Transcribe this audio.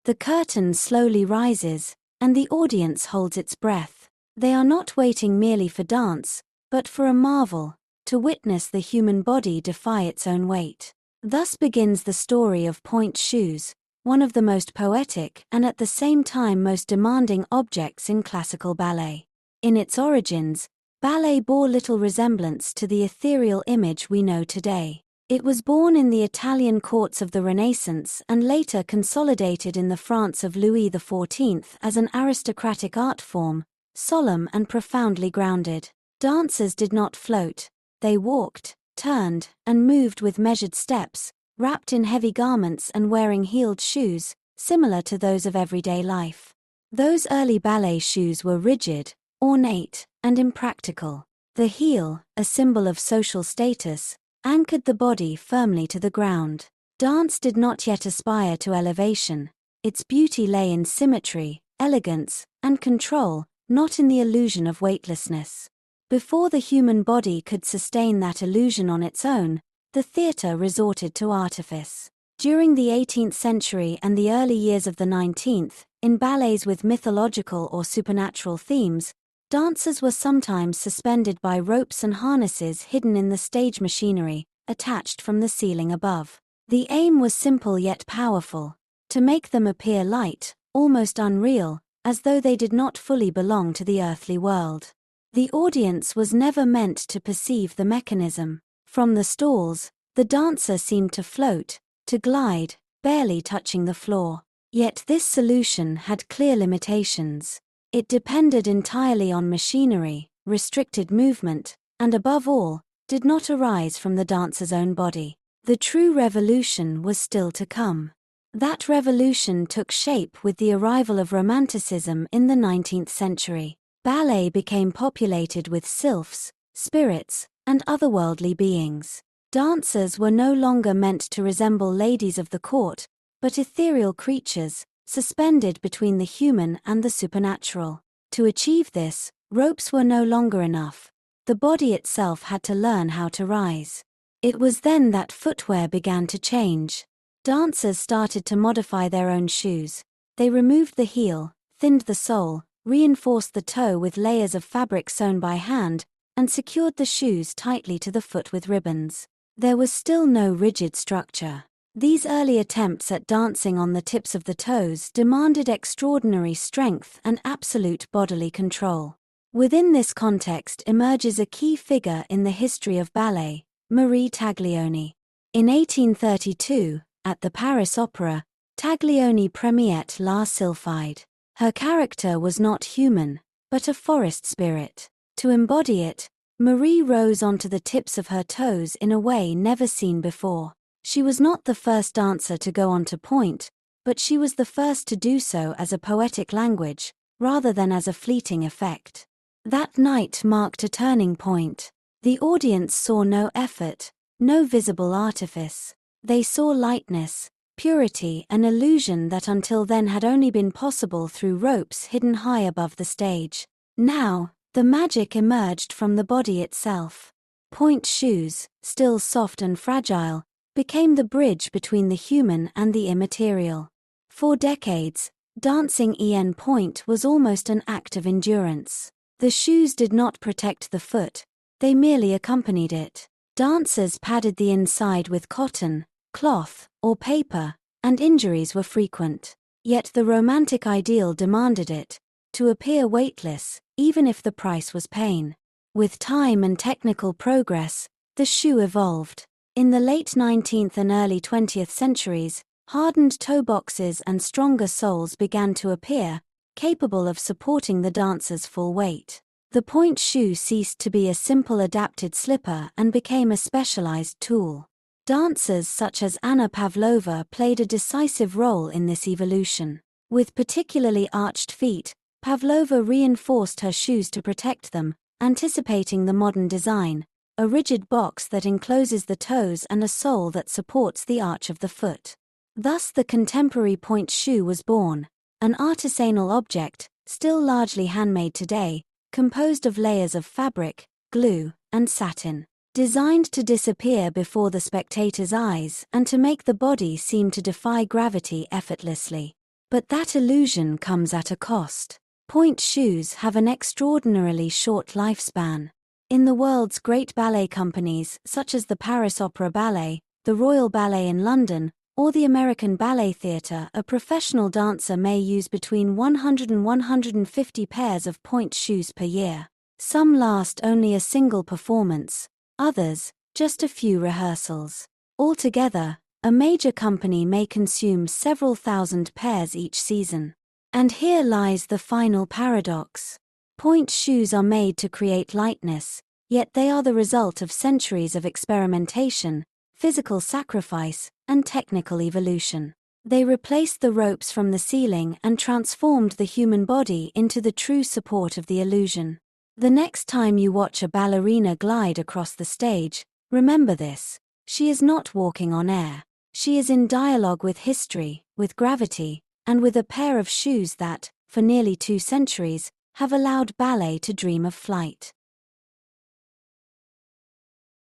The curtain slowly rises, and the audience holds its breath. They are not waiting merely for dance, but for a marvel, to witness the human body defy its own weight. Thus begins the story of Pointe shoes, one of the most poetic and at the same time most demanding objects in classical ballet. In its origins, ballet bore little resemblance to the ethereal image we know today. It was born in the Italian courts of the Renaissance and later consolidated in the France of Louis XIV as an aristocratic art form, solemn and profoundly grounded. Dancers did not float, they walked, turned, and moved with measured steps, wrapped in heavy garments and wearing heeled shoes, similar to those of everyday life. Those early ballet shoes were rigid, ornate, and impractical. The heel, a symbol of social status, anchored the body firmly to the ground. Dance did not yet aspire to elevation. Its beauty lay in symmetry, elegance, and control, not in the illusion of weightlessness. Before the human body could sustain that illusion on its own, the theatre resorted to artifice. During the 18th century and the early years of the 19th, in ballets with mythological or supernatural themes, dancers were sometimes suspended by ropes and harnesses hidden in the stage machinery, attached from the ceiling above. The aim was simple yet powerful: to make them appear light, almost unreal, as though they did not fully belong to the earthly world. The audience was never meant to perceive the mechanism. From the stalls, the dancer seemed to float, to glide, barely touching the floor. Yet this solution had clear limitations. It depended entirely on machinery, restricted movement, and above all, did not arise from the dancer's own body. The true revolution was still to come. That revolution took shape with the arrival of Romanticism in the 19th century. Ballet became populated with sylphs, spirits, and otherworldly beings. Dancers were no longer meant to resemble ladies of the court, but ethereal creatures, suspended between the human and the supernatural. To achieve this, ropes were no longer enough. The body itself had to learn how to rise. It was then that footwear began to change. Dancers started to modify their own shoes. They removed the heel, thinned the sole, reinforced the toe with layers of fabric sewn by hand, and secured the shoes tightly to the foot with ribbons. There was still no rigid structure. These early attempts at dancing on the tips of the toes demanded extraordinary strength and absolute bodily control. Within this context emerges a key figure in the history of ballet, Marie Taglioni. In 1832, at the Paris Opera, Taglioni premiered La Sylphide. Her character was not human, but a forest spirit. To embody it, Marie rose onto the tips of her toes in a way never seen before. She was not the first dancer to go onto pointe, but she was the first to do so as a poetic language, rather than as a fleeting effect. That night marked a turning point. The audience saw no effort, no visible artifice. They saw lightness, purity, an illusion that until then had only been possible through ropes hidden high above the stage. Now, the magic emerged from the body itself. Pointe shoes, still soft and fragile, became the bridge between the human and the immaterial. For decades, dancing en pointe was almost an act of endurance. The shoes did not protect the foot, they merely accompanied it. Dancers padded the inside with cotton, cloth, or paper, and injuries were frequent. Yet the romantic ideal demanded it, to appear weightless, even if the price was pain. With time and technical progress, the shoe evolved. In the late 19th and early 20th centuries, hardened toe boxes and stronger soles began to appear, capable of supporting the dancer's full weight. The pointe shoe ceased to be a simple adapted slipper and became a specialized tool. Dancers such as Anna Pavlova played a decisive role in this evolution. With particularly arched feet, Pavlova reinforced her shoes to protect them, anticipating the modern design, a rigid box that encloses the toes and a sole that supports the arch of the foot. Thus the contemporary pointe shoe was born, an artisanal object, still largely handmade today, composed of layers of fabric, glue, and satin. Designed to disappear before the spectator's eyes and to make the body seem to defy gravity effortlessly. But that illusion comes at a cost. Pointe shoes have an extraordinarily short lifespan. In the world's great ballet companies such as the Paris Opera Ballet, the Royal Ballet in London, or the American Ballet Theatre, a professional dancer may use between 100 and 150 pairs of pointe shoes per year. Some last only a single performance, others, just a few rehearsals. Altogether, a major company may consume several thousand pairs each season. And here lies the final paradox. Pointe shoes are made to create lightness, yet they are the result of centuries of experimentation, physical sacrifice, and technical evolution. They replaced the ropes from the ceiling and transformed the human body into the true support of the illusion. The next time you watch a ballerina glide across the stage, remember this: she is not walking on air. She is in dialogue with history, with gravity, and with a pair of shoes that, for nearly 2 centuries, have allowed ballet to dream of flight.